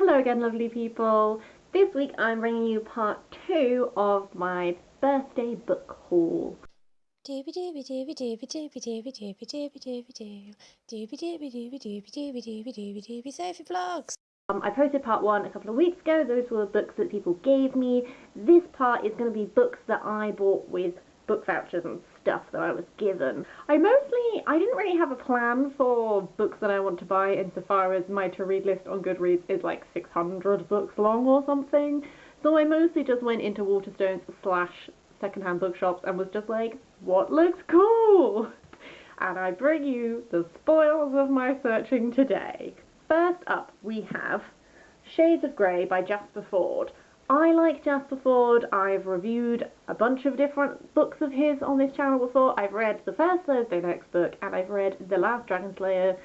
Hello again, lovely people. This week I'm bringing you part 2 of my birthday book haul. Sophie Vlogs. I posted part 1 a couple of weeks ago. Those were books that people gave me. This part is going to be books that I bought with book vouchers and stuff that I was given. I didn't really have a plan for books that I want to buy insofar as my to-read list on Goodreads is like 600 books long or something. So I mostly just went into Waterstones / secondhand bookshops and was just like, what looks cool? And I bring you the spoils of my searching today. First up, we have Shades of Grey by Jasper Fforde. I like Jasper Fforde. I've reviewed a bunch of different books of his on this channel before. I've read the first Thursday Next book, and I've read The Last Dragon Slayer.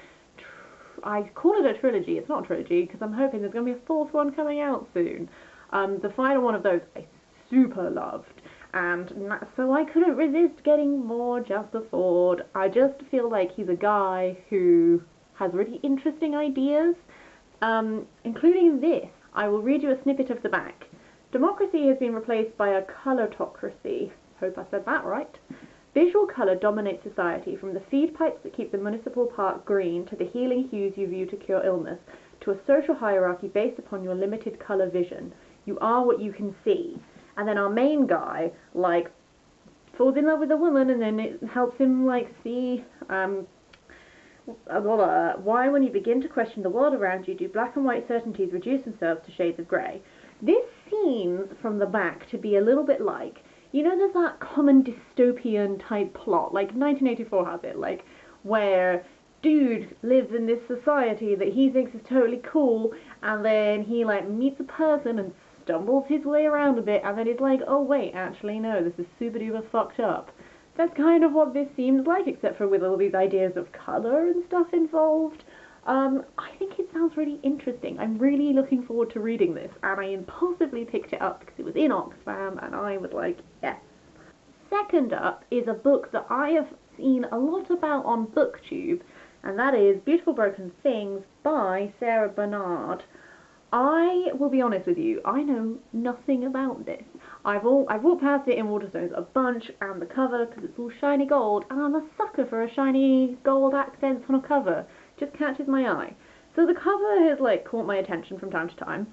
I call it a trilogy. It's not a trilogy, because I'm hoping there's going to be a fourth one coming out soon. The final one of those I super loved, and so I couldn't resist getting more Jasper Fforde. I just feel like he's a guy who has really interesting ideas, including this. I will read you a snippet of the back. Democracy has been replaced by a colortocracy. Hope I said that right. Visual colour dominates society, from the feed pipes that keep the municipal park green to the healing hues you view to cure illness, to a social hierarchy based upon your limited colour vision. You are what you can see. And then our main guy, like, falls in love with a woman, and then it helps him, like, see, why, when you begin to question the world around you, do black and white certainties reduce themselves to shades of grey? This seems, from the back, to be a little bit like, you know, there's that common dystopian type plot, like 1984 has it, like, where dude lives in this society that he thinks is totally cool, and then he, like, meets a person and stumbles his way around a bit, and then he's like, oh wait, actually no, this is super duper fucked up. That's kind of what this seems like, except for with all these ideas of colour and stuff involved. I think it sounds really interesting. I'm really looking forward to reading this, and I impulsively picked it up because it was in Oxfam, and I was like, yes. Second up is a book that I have seen a lot about on BookTube, and that is Beautiful Broken Things by Sarah Bernard. I will be honest with you, I know nothing about this. I've walked past it in Waterstones a bunch, and the cover, because it's all shiny gold, and I'm a sucker for a shiny gold accents on a cover. Just catches my eye. So the cover has, like, caught my attention from time to time.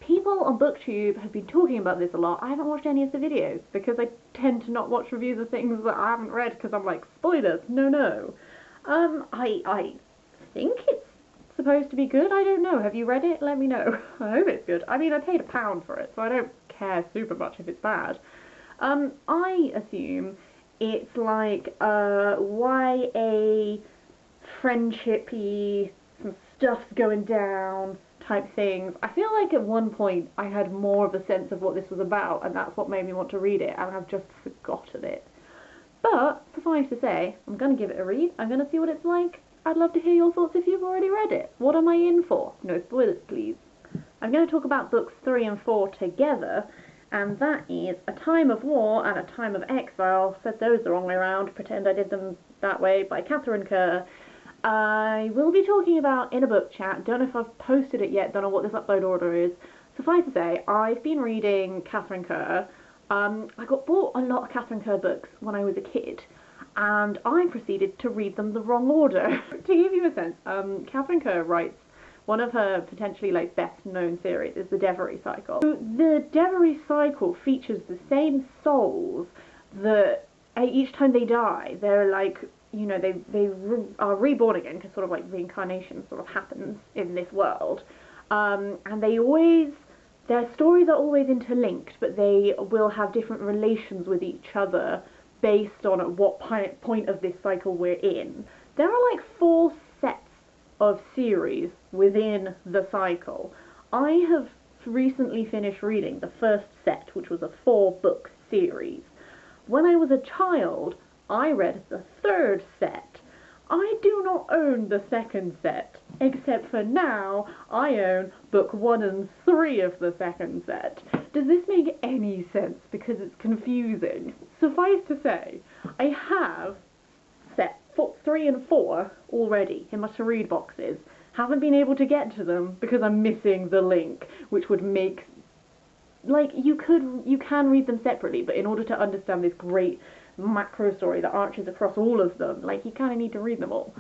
People on BookTube have been talking about this a lot. I haven't watched any of the videos, because I tend to not watch reviews of things that I haven't read, because I'm like, spoilers, no. I think it's supposed to be good. I don't know. Have you read it? Let me know. I hope it's good. I mean, I paid £1 for it, so I don't care super much if it's bad. I assume it's like YA friendshipy, some stuff's going down type things. I feel like at one point I had more of a sense of what this was about, and that's what made me want to read it, and I've just forgotten it. But suffice to say, I'm going to give it a read. I'm going to see what it's like. I'd love to hear your thoughts if you've already read it. What am I in for? No spoilers, please. I'm going to talk about books 3 and 4 together, and that is A Time of War and A Time of Exile. Said those the wrong way around. Pretend I did them that way, by Catherine Kerr. I will be talking about in a book chat. Don't know if I've posted it yet. Don't know what this upload order is. Suffice to say, I've been reading Catherine Kerr. I got bought a lot of Catherine Kerr books when I was a kid, and I proceeded to read them the wrong order. To give you a sense, Catherine Kerr writes, one of her potentially, like, best known series is the Devery Cycle. So the Devery Cycle features the same souls that each time they die, they're like, you know, they are reborn again, because sort of like reincarnation sort of happens in this world. And their stories are always interlinked, but they will have different relations with each other based on at what point of this cycle we're in. There are like 4 sets of series within the cycle. I have recently finished reading the first set, which was a 4-book series. When I was a child, I read the 3rd set. I do not own the 2nd set, except for now I own book 1 and 3 of the 2nd set. Does this make any sense? Because it's confusing. Suffice to say, I have set 3 and 4 already in my to-read boxes, Haven't been able to get to them because I'm missing the link, which would make, like, you can read them separately, but in order to understand this great macro story that arches across all of them, like, you kind of need to read them all.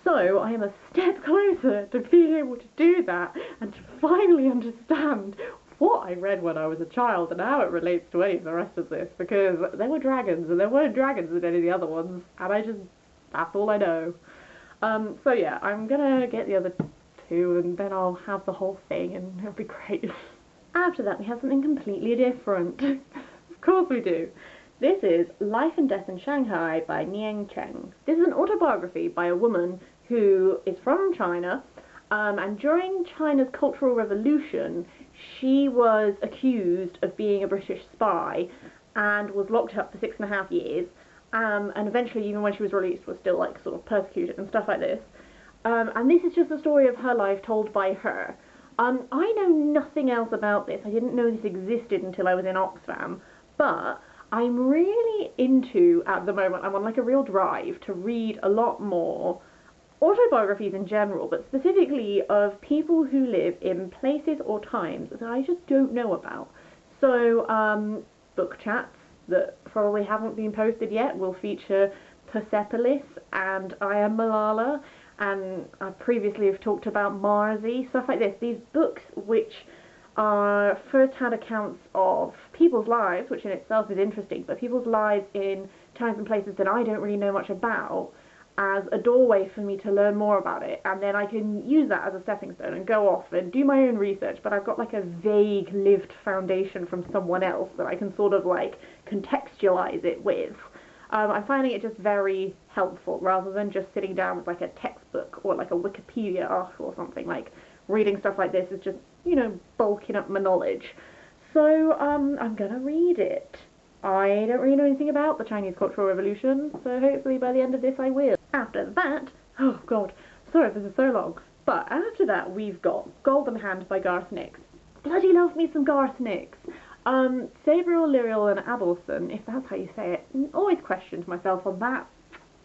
So I am a step closer to being able to do that and to finally understand what I read when I was a child and how it relates to any of the rest of this, because there were dragons and there weren't dragons in any of the other ones, and that's all I know. So yeah, I'm gonna get the other two and then I'll have the whole thing and it'll be great. After that we have something completely different. Of course we do. This is Life and Death in Shanghai by Niang Cheng. This is an autobiography by a woman who is from China, and during China's Cultural Revolution she was accused of being a British spy and was locked up for 6.5 years, and eventually, even when she was released, was still like sort of persecuted and stuff like this. And this is just the story of her life told by her. I know nothing else about this. I didn't know this existed until I was in Oxfam, but I'm really into, at the moment, I'm on like a real drive to read a lot more autobiographies in general, but specifically of people who live in places or times that I just don't know about. So, book chats that probably haven't been posted yet will feature Persepolis and I Am Malala, and I previously have talked about Marzi, stuff like this. These books which are first-hand accounts of people's lives, which in itself is interesting, but people's lives in times and places that I don't really know much about, as a doorway for me to learn more about it, and then I can use that as a stepping stone and go off and do my own research, but I've got like a vague lived foundation from someone else that I can sort of like contextualize it with. I'm finding it just very helpful rather than just sitting down with like a textbook or like a Wikipedia article or something. Like, reading stuff like this is just, you know, bulking up my knowledge. So I'm gonna read it. I don't really know anything about the Chinese Cultural Revolution, so hopefully by the end of this I will. After that, oh god, sorry if this is so long, but after that we've got Golden Hand by Garth Nix. Bloody love me some Garth Nix. Sabriel, Lyriel and Abelson, if that's how you say it. Always questioned myself on that.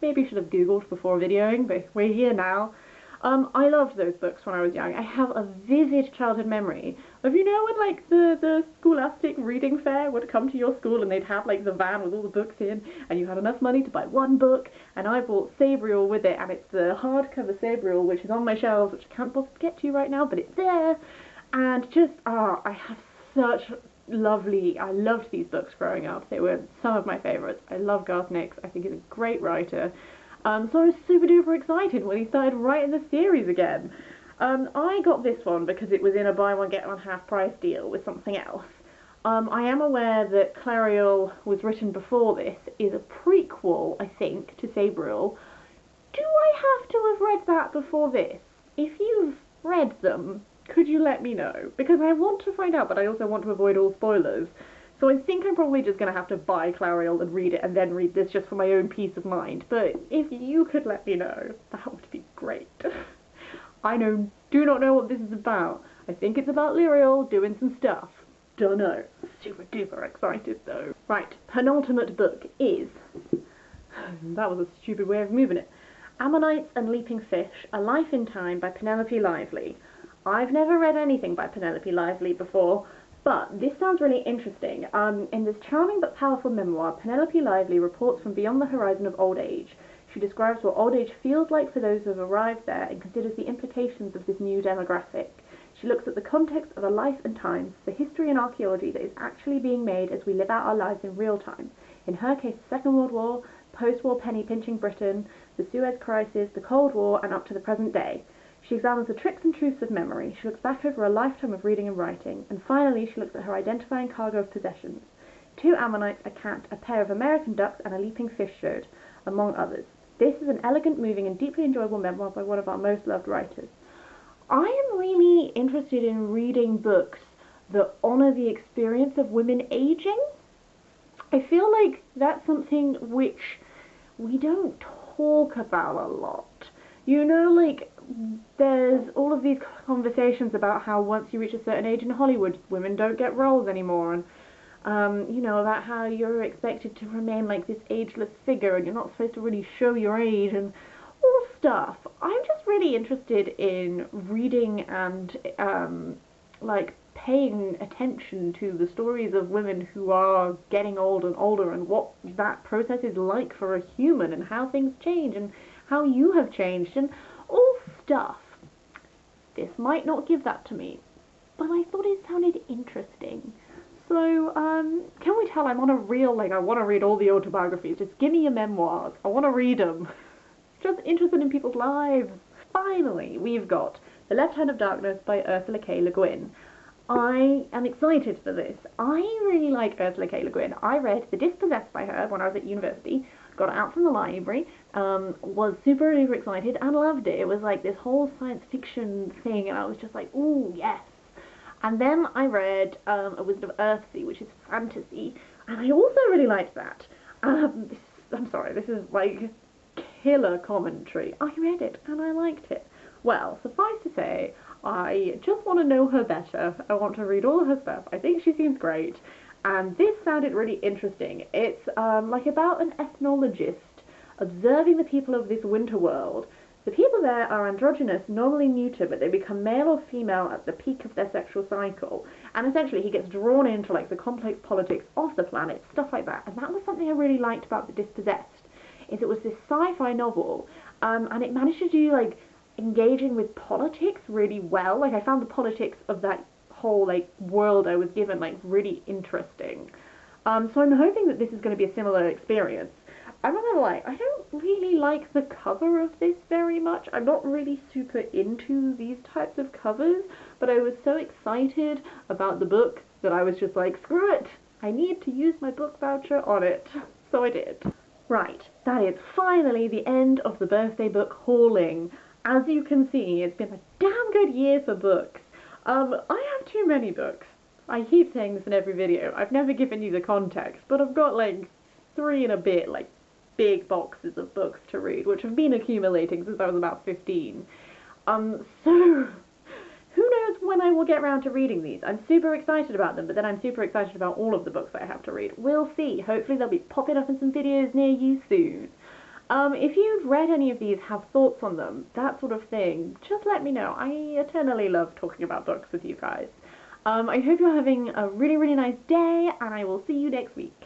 Maybe should have googled before videoing, but we're here now. I loved those books when I was young. I have a vivid childhood memory of, you know, when like the scholastic reading fair would come to your school and they'd have like the van with all the books in and you had enough money to buy one book, and I bought Sabriel with it, and it's the hardcover Sabriel which is on my shelves, which I can't bother to get to right now, but it's there. And just, I have such I loved these books growing up. They were some of my favourites. I love Garth Nix. I think he's a great writer. So I was super duper excited when he started writing the series again. I got this one because it was in a buy one get one half price deal with something else. I am aware that Clariel was written before this, is a prequel, I think, to Sabriel. Do I have to have read that before this? If you've read them, could you let me know? Because I want to find out, but I also want to avoid all spoilers. So I think I'm probably just going to have to buy Clariel and read it and then read this just for my own peace of mind. But if you could let me know, that would be great. I do not know what this is about. I think it's about Lyriel doing some stuff. Don't know. Super duper excited though. Right, penultimate book is... that was a stupid way of moving it. Ammonites and Leaping Fish, A Life in Time by Penelope Lively. I've never read anything by Penelope Lively before, but this sounds really interesting. In this charming but powerful memoir, Penelope Lively reports from beyond the horizon of old age. She describes what old age feels like for those who have arrived there and considers the implications of this new demographic. She looks at the context of a life and times, the history and archaeology that is actually being made as we live out our lives in real time. In her case, the Second World War, post-war penny-pinching Britain, the Suez Crisis, the Cold War, and up to the present day. She examines the tricks and truths of memory, she looks back over a lifetime of reading and writing, and finally she looks at her identifying cargo of possessions. 2 ammonites, a cat, a pair of American ducks, and a leaping fish showed, among others. This is an elegant, moving, and deeply enjoyable memoir by one of our most loved writers. I am really interested in reading books that honour the experience of women aging. I feel like that's something which we don't talk about a lot. You know, like, there's all of these conversations about how once you reach a certain age in Hollywood, women don't get roles anymore, and, you know, about how you're expected to remain like this ageless figure and you're not supposed to really show your age, and all stuff. I'm just really interested in reading and like paying attention to the stories of women who are getting old and older and what that process is like for a human and how things change and how you have changed and all stuff. This might not give that to me, but I thought it sounded interesting. So, can we tell I'm on a real, like, I want to read all the autobiographies. Just give me your memoirs. I want to read them. Just interested in people's lives. Finally, we've got The Left Hand of Darkness by Ursula K. Le Guin. I am excited for this. I really like Ursula K. Le Guin. I read The Dispossessed by her when I was at university, got it out from the library, was super duper excited and loved it. It was like this whole science fiction thing, and I was just like, ooh, yes. And then I read A Wizard of Earthsea, which is fantasy, and I also really liked that. I'm sorry, this is like killer commentary. I read it and I liked it. Well, suffice to say, I just want to know her better. I want to read all her stuff. I think she seems great. And this sounded really interesting. It's like about an ethnologist observing the people of this winter world. The people there are androgynous, normally neuter, but they become male or female at the peak of their sexual cycle. And essentially he gets drawn into like the complex politics of the planet, stuff like that. And that was something I really liked about The Dispossessed, is it was this sci-fi novel, and it managed to do like engaging with politics really well. Like I found the politics of that whole like world I was given like really interesting. So I'm hoping that this is going to be a similar experience. I'm not gonna lie, I don't really like the cover of this very much. I'm not really super into these types of covers, but I was so excited about the book that I was just like, screw it! I need to use my book voucher on it. So I did. Right, that is finally the end of the birthday book hauling. As you can see, it's been a damn good year for books. I have too many books. I keep saying this in every video. I've never given you the context, but I've got like 3 and a bit, like, big boxes of books to read, which have been accumulating since I was about 15. So who knows when I will get around to reading these. I'm super excited about them, but then I'm super excited about all of the books that I have to read. We'll see. Hopefully they'll be popping up in some videos near you soon. If you've read any of these, have thoughts on them, that sort of thing, just let me know. I eternally love talking about books with you guys. I hope you're having a really, really nice day, and I will see you next week.